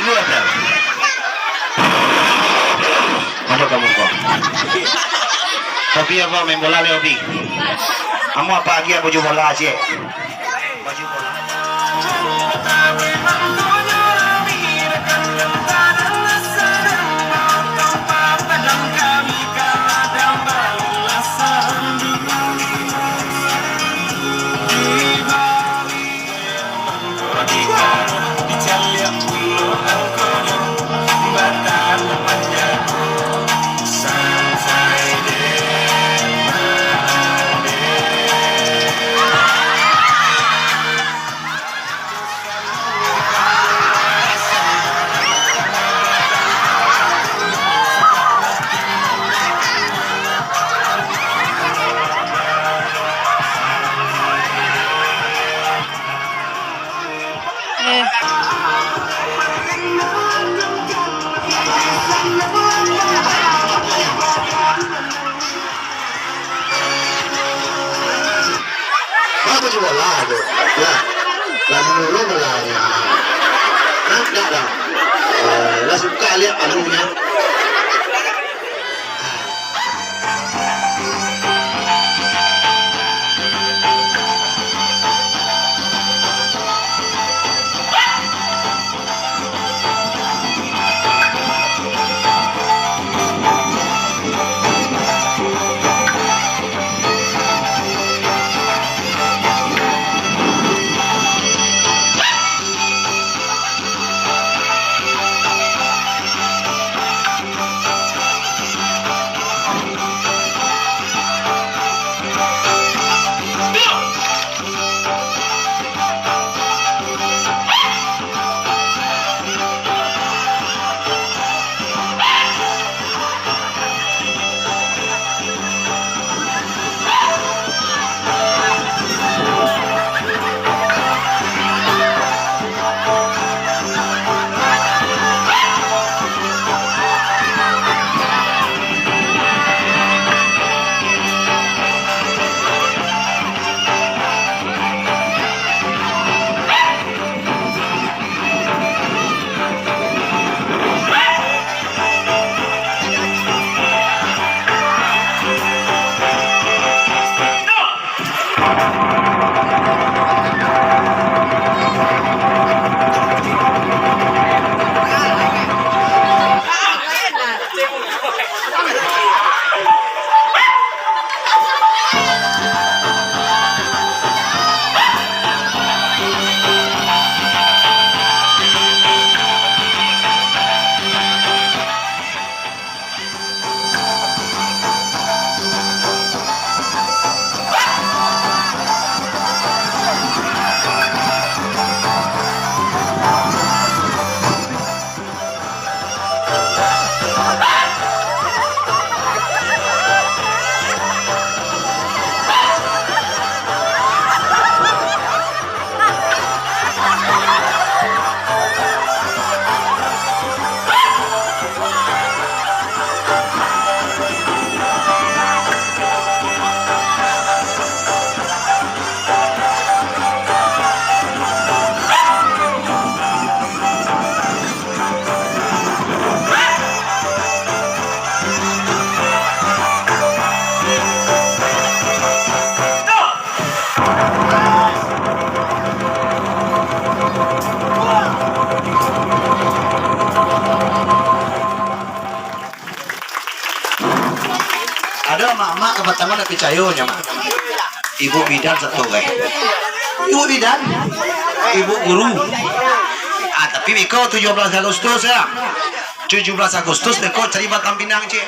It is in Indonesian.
Ibu ada. Apa kamu kok? Hobi apa main bola nih hobi? Kamu apa lagi ya baju bola aja? Baju bola. Apa juga lah tu, ya, lalu lah ya, nak dah, lah suka lihat alunya. Ada mak-mak kebetulan tapi cayonya mak. Ibu bidan satu guys. Ibu bidan, ibu guru. Ah tapi Miko 17 Agustus ya. 17 Agustus deko cari Batam Pinang cik.